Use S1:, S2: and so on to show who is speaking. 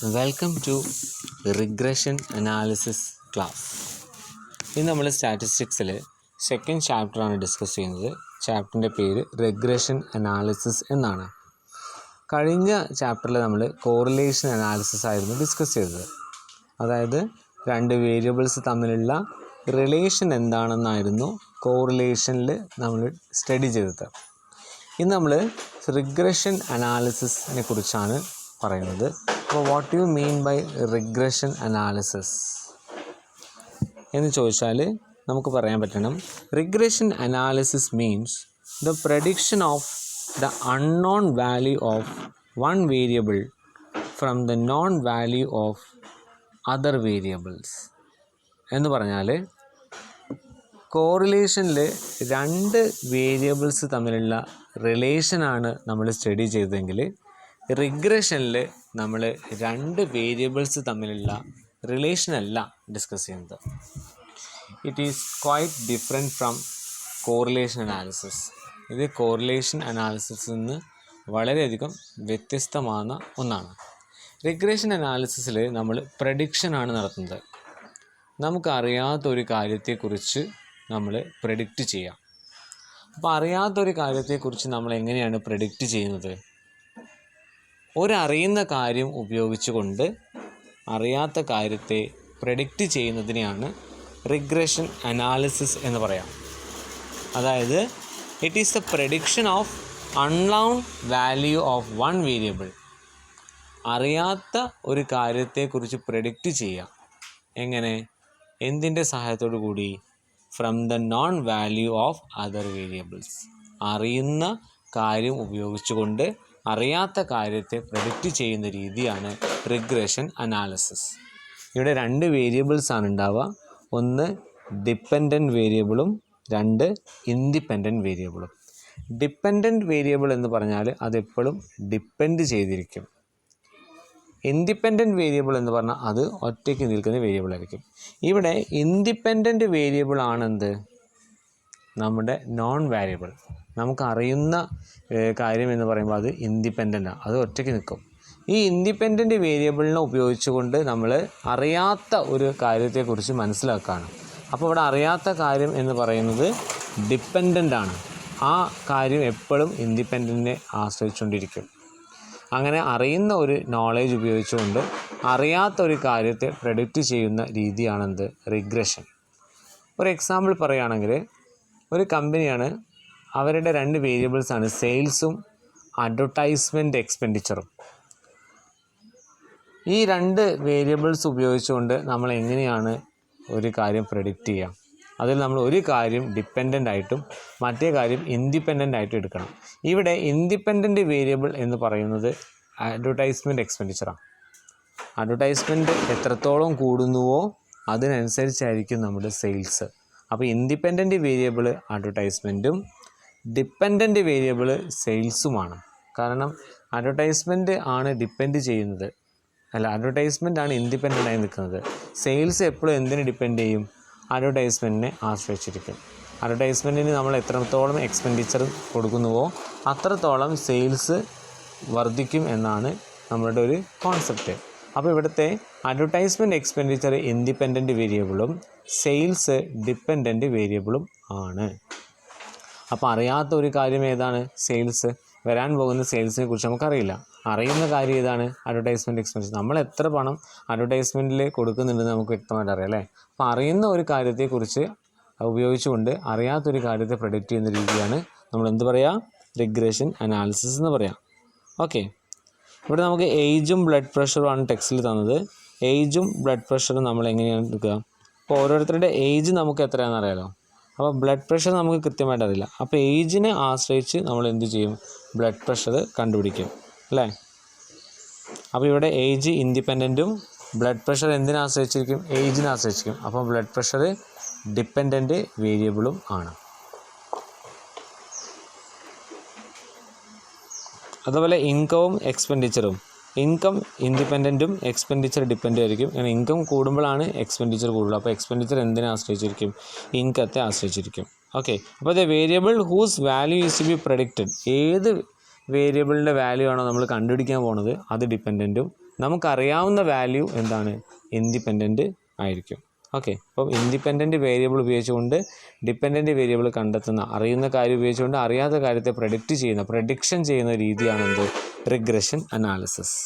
S1: Welcome to regression analysis class. ഇന്ന് നമ്മൾ സ്റ്റാറ്റിസ്റ്റിക്സിൽ second ചാപ്റ്ററാണ് ഡിസ്കസ് ചെയ്യുന്നത്. ചാപ്റ്ററിൻ്റെ പേര് റിഗ്രഷൻ അനാലിസിസ് എന്നാണ്. കഴിഞ്ഞ ചാപ്റ്ററിൽ നമ്മൾ കോറിലേഷൻ അനാലിസിസ് ആയിരുന്നു ഡിസ്കസ് ചെയ്തത്. അതായത് രണ്ട് വേരിയബിൾസ് തമ്മിലുള്ള റിലേഷൻ എന്താണെന്നായിരുന്നു കോറിലേഷനിൽ നമ്മൾ സ്റ്റഡി ചെയ്തത്. ഇന്ന് നമ്മൾ റിഗ്രഷൻ അനാലിസിസിനെ കുറിച്ചാണ് പറയുന്നത്. അപ്പോൾ what you mean by regression analysis എന്ന് ചോദിച്ചാൽ നമുക്ക് പറയാൻ പറ്റണം, regression analysis means the prediction of the unknown value of one variable from the known value of other variables. എന്ന് പറഞ്ഞാൽ കോറിലേഷനിൽ രണ്ട് വേരിയബിൾസ് തമ്മിലുള്ള റിലേഷനാണ് നമ്മൾ സ്റ്റഡി ചെയ്തതെങ്കിൽ, റിഗ്രഷനിൽ നമ്മൾ രണ്ട് വേരിയബിൾസ് തമ്മിലുള്ള റിലേഷനല്ല ഡിസ്കസ് ചെയ്യുന്നത്. It is quite different from correlation analysis. ഇത് കോറിലേഷൻ അനാലിസിസിൽ നിന്ന് വളരെയധികം വ്യത്യസ്തமான ഒന്നാണ്. റിഗ്രഷൻ അനാലിസിസിൽ നമ്മൾ പ്രഡിക്ഷനാണ് നടത്തുന്നത്. നമുക്കറിയാത്തൊരു കാര്യത്തെക്കുറിച്ച് നമ്മൾ പ്രഡിക്റ്റ് ചെയ്യാം. അപ്പോൾ അറിയാത്തൊരു കാര്യത്തെക്കുറിച്ച് നമ്മൾ എങ്ങനെയാണ് പ്രഡിക്റ്റ് ചെയ്യുന്നത്? ഒരറിയുന്ന കാര്യം ഉപയോഗിച്ചുകൊണ്ട് അറിയാത്ത കാര്യത്തെ പ്രഡിക്റ്റ് ചെയ്യുന്നതിനെയാണ് റിഗ്രഷൻ അനാലിസിസ് എന്ന് പറയാം. അതായത് it is the prediction of unknown value of one variable. അറിയാത്ത ഒരു കാര്യത്തെക്കുറിച്ച് പ്രഡിക്റ്റ് ചെയ്യാം. എങ്ങനെ? എന്തിൻ്റെ സഹായത്തോടു കൂടി? From the known value of other variables. അറിയുന്ന കാര്യം ഉപയോഗിച്ചുകൊണ്ട് അറിയാത്ത കാര്യത്തെ പ്രഡിക്റ്റ് ചെയ്യുന്ന രീതിയാണ് റിഗ്രഷൻ അനാലിസിസ്. ഇവിടെ രണ്ട് വേരിയബിൾസാണ് ഉണ്ടാവുക. ഒന്ന് ഡിപ്പെൻഡൻറ്റ് വേരിയബിളും രണ്ട് ഇൻഡിപെൻഡൻറ്റ് വേരിയബിളും. ഡിപ്പെൻഡൻറ്റ് വേരിയബിൾ എന്ന് പറഞ്ഞാൽ അതെപ്പോഴും ഡിപ്പെൻഡ് ചെയ്തിരിക്കും. ഇൻഡിപെൻഡൻറ്റ് വേരിയബിൾ എന്ന് പറഞ്ഞാൽ അത് ഒറ്റയ്ക്ക് നിൽക്കുന്ന വേരിയബിൾ ആയിരിക്കും. ഇവിടെ ഇൻഡിപെൻഡൻറ്റ് വേരിയബിൾ ആണെന്ത്? നമ്മുടെ നോൺ വാരിയബിൾ. നമുക്കറിയുന്ന കാര്യം എന്ന് പറയുമ്പോൾ അത് ഇൻഡിപെൻഡൻ്റാണ്, അത് ഒറ്റയ്ക്ക് നിൽക്കും. ഈ ഇൻഡിപെൻഡൻറ്റ് വേരിയബിളിനെ ഉപയോഗിച്ചുകൊണ്ട് നമ്മൾ അറിയാത്ത ഒരു കാര്യത്തെക്കുറിച്ച് മനസ്സിലാക്കുകയാണ്. അപ്പോൾ ഇവിടെ അറിയാത്ത കാര്യം എന്ന് പറയുന്നത് ഡിപ്പെൻഡൻ്റ് ആണ്. ആ കാര്യം എപ്പോഴും ഇൻഡിപെൻഡൻറ്റിനെ ആശ്രയിച്ചുകൊണ്ടിരിക്കും. അങ്ങനെ അറിയുന്ന ഒരു നോളേജ് ഉപയോഗിച്ചുകൊണ്ട് അറിയാത്ത ഒരു കാര്യത്തെ പ്രഡിക്റ്റ് ചെയ്യുന്ന രീതിയാണെന്ത്? റിഗ്രഷൻ. ഒരു എക്സാമ്പിൾ പറയുകയാണെങ്കിൽ, ഒരു കമ്പനിയാണ്, അവരുടെ രണ്ട് വേരിയബിൾസാണ് സെയിൽസും അഡ്വർടൈസ്മെൻറ്റ് എക്സ്പെൻഡിച്ചറും. ഈ രണ്ട് വേരിയബിൾസ് ഉപയോഗിച്ചുകൊണ്ട് നമ്മൾ എങ്ങനെയാണ് ഒരു കാര്യം പ്രഡിക്റ്റ് ചെയ്യുക? അതിൽ നമ്മൾ ഒരു കാര്യം ഡിപ്പെൻഡൻ്റ് ആയിട്ടും മറ്റേ കാര്യം ഇൻഡിപെൻഡൻ്റ് ആയിട്ടും എടുക്കണം. ഇവിടെ ഇൻഡിപെൻഡൻറ്റ് വേരിയബിൾ എന്ന് പറയുന്നത് അഡ്വർടൈസ്മെൻറ്റ് എക്സ്പെൻഡിച്ചറാണ്. അഡ്വർടൈസ്മെൻറ്റ് എത്രത്തോളം കൂടുന്നുവോ അതിനനുസരിച്ചായിരിക്കും നമ്മുടെ സെയിൽസ്. അപ്പോൾ ഇൻഡിപെൻഡൻറ്റ് വേരിയബിൾ അഡ്വർടൈസ്മെൻറ്റും ഡിപ്പെൻഡൻറ്റ് വേരിയബിൾ സെയിൽസുമാണ്. കാരണം അഡ്വർടൈസ്മെൻറ്റ് ആണ് ഡിപ്പെൻഡ് ചെയ്യുന്നത്, അഡ്വർടൈസ്മെൻ്റ് ആണ് ഇൻഡിപെൻഡൻ്റ് ആയി നിൽക്കുന്നത്. സെയിൽസ് എപ്പോഴും എന്തിന് ഡിപ്പെൻഡ് ചെയ്യും? അഡ്വർടൈസ്മെൻറ്റിനെ ആശ്രയിച്ചിരിക്കും. അഡ്വർടൈസ്മെൻറ്റിന് നമ്മൾ എത്രത്തോളം എക്സ്പെൻഡിച്ചർ കൊടുക്കുന്നുവോ അത്രത്തോളം സെയിൽസ് വർദ്ധിക്കും എന്നാണ് നമ്മളുടെ ഒരു കോൺസെപ്റ്റ്. അപ്പോൾ ഇവിടുത്തെ അഡ്വർടൈസ്മെൻറ്റ് എക്സ്പെൻഡിച്ചർ ഇൻഡിപെൻഡൻറ്റ് വേരിയബിളും സെയിൽസ് ഡിപ്പെൻഡൻറ്റ് വേരിയബിളും ആണ്. അപ്പോൾ അറിയാത്ത ഒരു കാര്യം ഏതാണ്? സെയിൽസ്. വരാൻ പോകുന്ന സെയിൽസിനെ കുറിച്ച് നമുക്കറിയില്ല. അറിയുന്ന കാര്യം ഏതാണ്? Advertisement expenditure. നമ്മൾ എത്ര പണം അഡ്വർടൈസ്മെൻറ്റിൽ കൊടുക്കുന്നുണ്ടെന്ന് നമുക്ക് വ്യക്തമായിട്ട് അറിയാം, അല്ലേ? അപ്പോൾ അറിയുന്ന ഒരു കാര്യത്തെക്കുറിച്ച് ഉപയോഗിച്ചുകൊണ്ട് അറിയാത്തൊരു കാര്യത്തെ പ്രഡിക്റ്റ് ചെയ്യുന്ന രീതിയാണ് നമ്മൾ എന്ത് പറയുക? റിഗ്രഷൻ അനാലിസിസ് എന്ന് പറയാം. ഓക്കെ, ഇവിടെ നമുക്ക് ഏജും ബ്ലഡ് പ്രഷറുമാണ് ടെക്സ്റ്റിൽ തന്നത്. ഏജും ബ്ലഡ് പ്രഷറും നമ്മൾ എങ്ങനെയാണ് എടുക്കുക? അപ്പോൾ ഓരോരുത്തരുടെ ഏജ് നമുക്ക് എത്രയാണെന്ന് അറിയാലോ. അപ്പോൾ ബ്ലഡ് പ്രഷർ നമുക്ക് കൃത്യമായിട്ട് അറിയില്ല. അപ്പോൾ ഏജിനെ ആശ്രയിച്ച് നമ്മൾ എന്ത് ചെയ്യും? ബ്ലഡ് പ്രഷർ കണ്ടുപിടിക്കും, അല്ലേ? അപ്പോൾ ഇവിടെ ഏജ് ഇൻഡിപെൻഡൻറ്റും ബ്ലഡ് പ്രഷർ എന്തിനെ ആശ്രയിച്ചിരിക്കും? ഏജിനെ ആശ്രയിച്ചിരിക്കും. അപ്പോൾ ബ്ലഡ് പ്രഷർ ഡിപ്പെൻഡൻറ്റ് വേരിയബിളും ആണ്. അതുപോലെ ഇൻകവും എക്സ്പെൻഡിച്ചറും. ഇൻകം ഇൻഡിപെൻഡൻറ്റും എക്സ്പെൻഡിച്ചർ ഡിപ്പെൻഡ് ആയിരിക്കും. അങ്ങനെ ഇൻകം കൂടുമ്പോഴാണ് എക്സ്പെൻഡിച്ചർ കൂടുതൽ. അപ്പോൾ എക്സ്പെൻഡിച്ചർ എന്തിനെ ആശ്രയിച്ചിരിക്കും? ഇൻകത്തെ ആശ്രയിച്ചിരിക്കും. ഓക്കെ, അപ്പോൾ the variable whose value is to be predicted. ഏത് വേരിയബിളിൻ്റെ വാല്യൂ ആണോ നമ്മൾ കണ്ടുപിടിക്കാൻ പോണത് അത് ഡിപ്പെൻഡൻറ്റും, നമുക്കറിയാവുന്ന വാല്യൂ എന്താണ് ഇൻഡിപെൻഡൻറ്റ് ആയിരിക്കും. ഓക്കെ, അപ്പോൾ ഇൻഡിപെൻഡൻറ്റ് വേരിയബിൾ ഉപയോഗിച്ചുകൊണ്ട് ഡിപ്പെൻഡൻറ്റ് വേരിയബിൾ കണ്ടെത്തുന്ന, അറിയുന്ന കാര്യം ഉപയോഗിച്ചുകൊണ്ട് അറിയാത്ത കാര്യത്തെ പ്രഡിക്ഷൻ ചെയ്യുന്ന രീതിയാണ് എന്ത് റിഗ്രഷൻ അനാലിസിസ്.